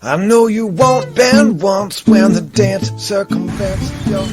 I know you won't bend once when the dance circumvents your...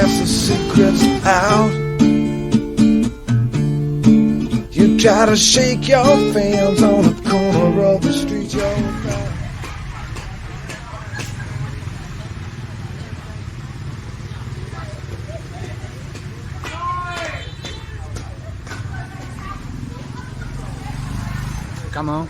The secret's out. You try to shake your fans on the corner of the street. You're right. Come on.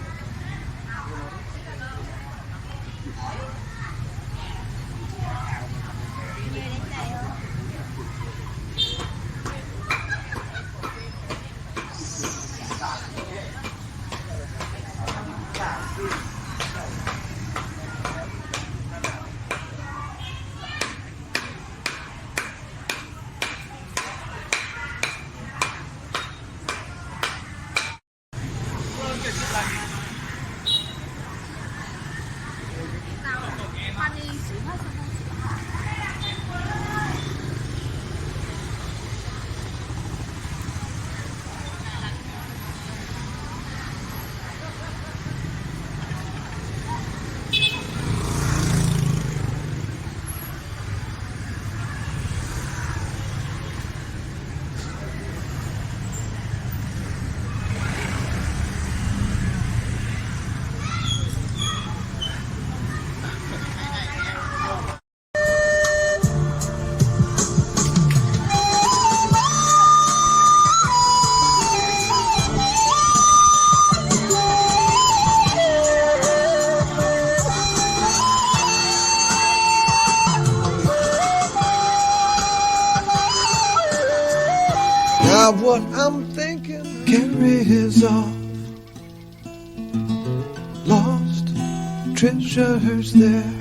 Now what I'm thinking carries off lost treasures there,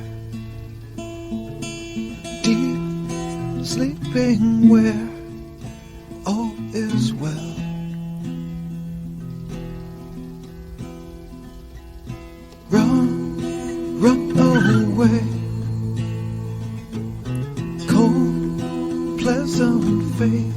deep sleeping where all is well. Run away, cold, pleasant face.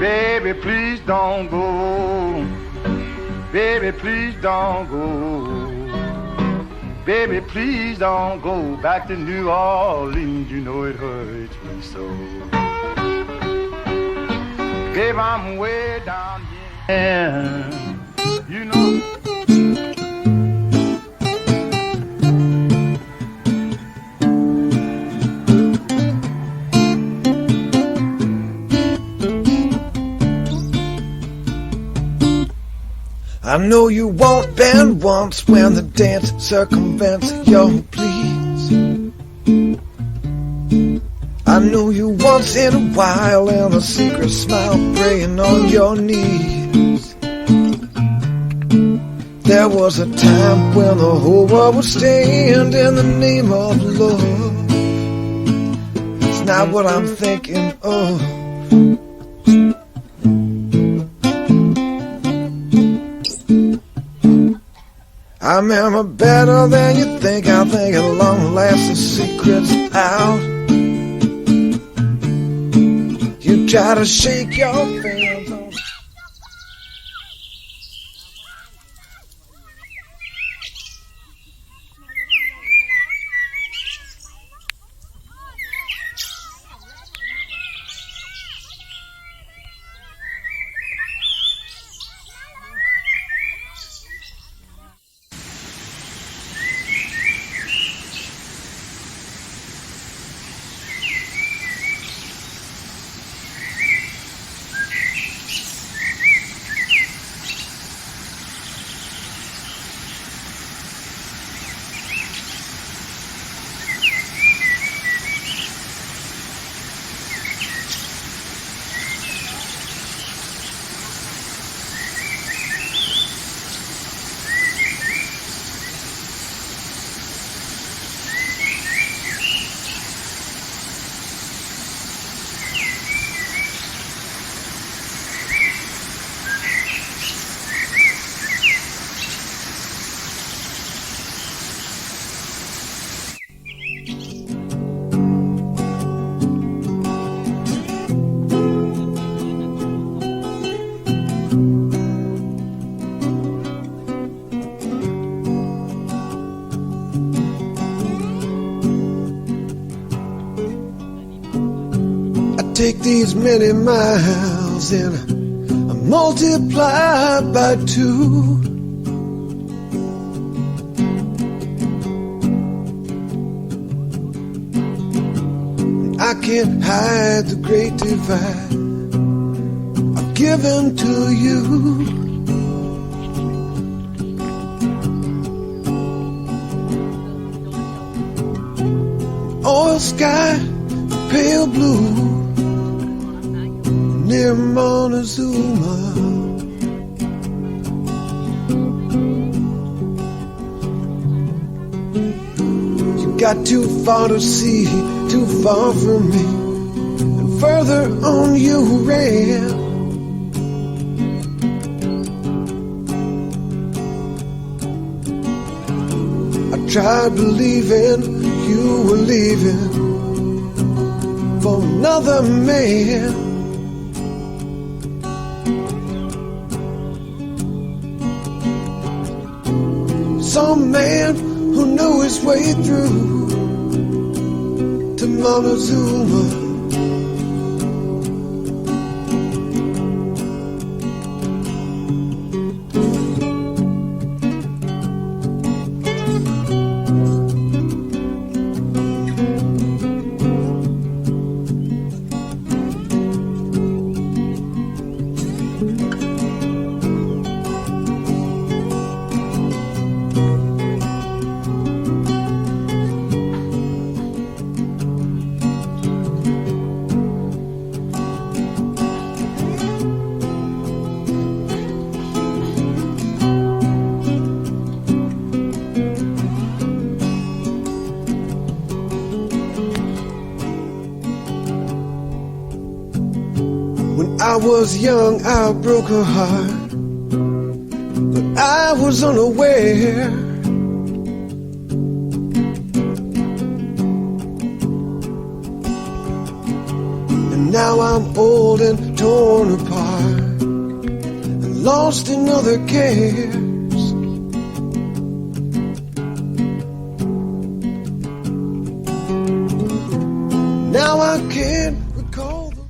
Baby, please don't go. Baby, please don't go. Baby, please don't go back to New Orleans. You know it hurts me so. Baby, I'm way down here. You know. I know you won't bend once when the dance circumvents your pleas. I know you once in a while and a secret smile praying on your knees. There was a time when the whole world would stand in the name of love. It's not what I'm thinking of. I remember better than you think. I think at long last the secret's out. You try to shake your fans on. take these many miles and I multiply by 2. I can't hide the great divide I've given to you. Oil sky, pale blue, near Montezuma. You got too far to see, too far from me, and further on you ran. I tried believing you were leaving for another man. Some man who knew his way through to Montezuma. I was young, I broke her heart, but I was unaware. And now I'm old and torn apart and lost in other cares. Now I can't recall the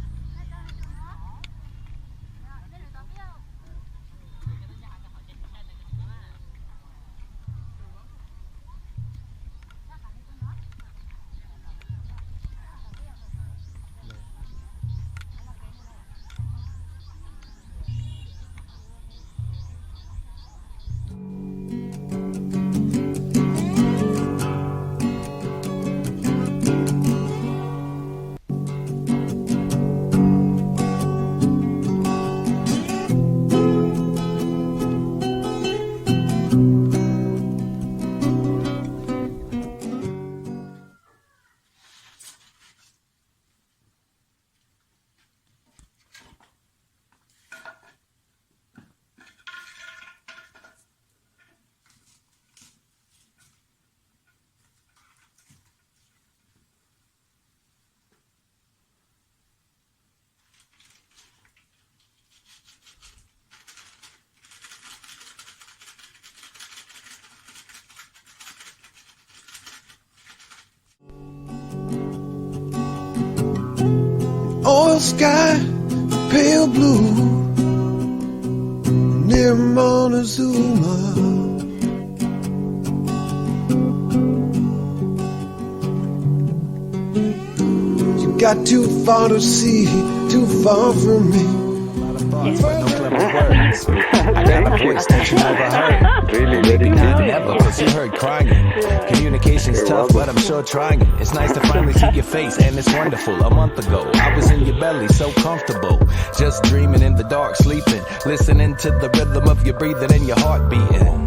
oil sky, pale blue, near Montezuma. You got too far to see, too far from me. But no clever words. I got a voice that you never heard. Really, maybe not never, cause you heard crying. Communication's tough, but I'm sure trying. It's nice to finally see your face, and it's wonderful. A month ago, I was in your belly, so comfortable. Just dreaming in the dark, sleeping, listening to the rhythm of your breathing and your heart beating.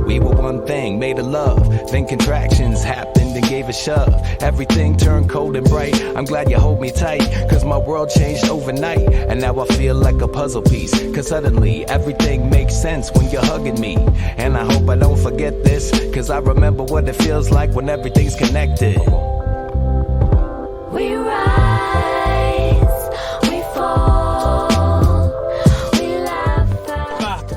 We were one thing, made of love. Then contractions happened and gave a shove. Everything turned cold and bright. I'm glad you hold me tight, cause my world changed overnight. And now I feel like a puzzle piece, cause suddenly everything makes sense when you're hugging me. And I hope I don't forget this, cause I remember what it feels like when everything's connected. We rise, we fall, we laugh at...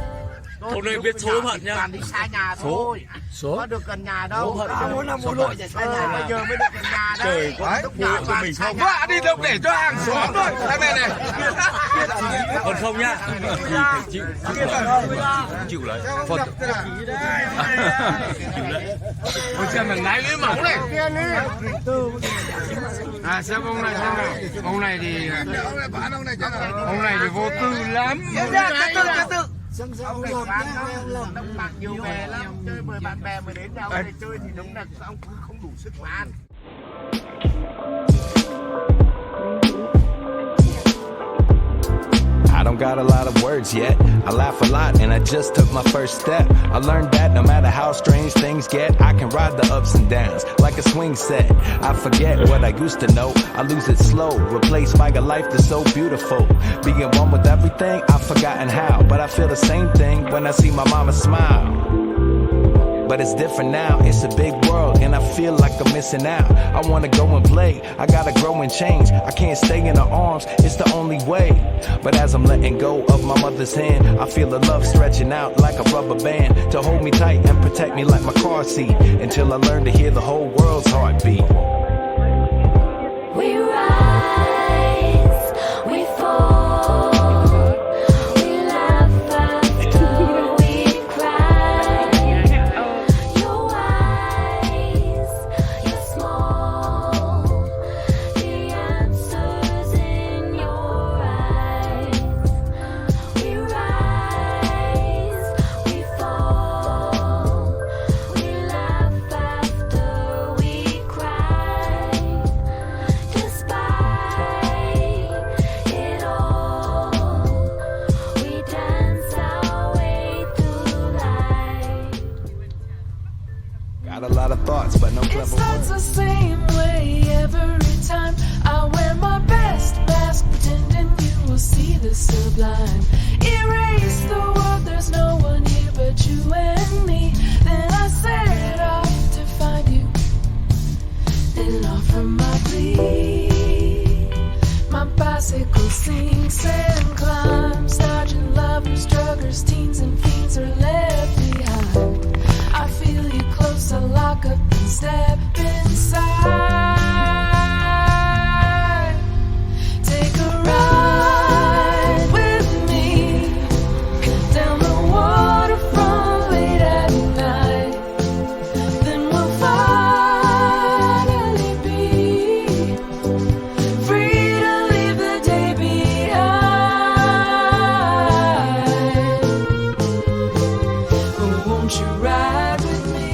biết số phận nhá. Toàn đi xa nhà thôi. Số. Có được gần nhà đâu. Muốn là số phận xa nhà bây giờ mới được gần nhà đấy. Trời có tốc độ của mình không? Vợ đi đâu để cho hàng xóm thôi. Đây này. Còn không nhá. Chịu lấy. Phật. Ôi xem thằng gái lưỡi mỏng này. À xem ông này xem nào. Ông này thì vô tư lắm. Tự. Đông bạc nhiều về lắm. Chơi mời bạn bè mới đến đâu để chơi thì đúng là ông không đủ sức mà ăn. I don't got a lot of words yet. I laugh a lot and I just took my first step. I learned that no matter how strange things get, I can ride the ups and downs like a swing set. I forget what I used to know. I lose it slow, replaced by a life that's so beautiful. Being one with everything, I've forgotten how. But I feel the same thing when I see my mama smile. But it's different now, it's a big world and I feel like I'm missing out. I wanna go and play, I gotta grow and change. I can't stay in her arms, it's the only way. But as I'm letting go of my mother's hand, I feel the love stretching out like a rubber band to hold me tight and protect me like my car seat until I learn to hear the whole world's heartbeat. We rise, we fall, we laugh after we cry. You're wise, you're small, the answer's in your eyes. We rise, we fall, we laugh after we cry. Despite it all, we dance our way through life. Got a lot of thoughts, but no It clever starts words. the same way every time. I wear my best mask, pretending you will see the sublime. Erase the world, there's no one here but you and me. Then I set off to find you and offer my plea. My bicycle sings and climbs, dodging lovers, druggers, teens and fiends are left behind. I feel you close, I lock up and step inside. Take a ride with me down the waterfront late at night. Then we'll finally be free to leave the day behind. Oh, won't you ride with me?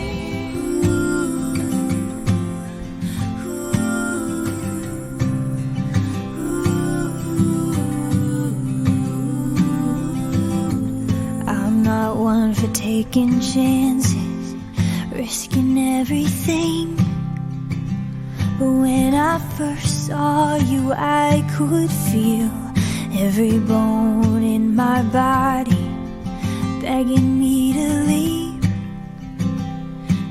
I'm not one for taking chances, risking everything. But when I first saw you, I could feel every bone in my body begging me to leave.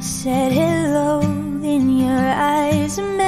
Said hello, then your eyes met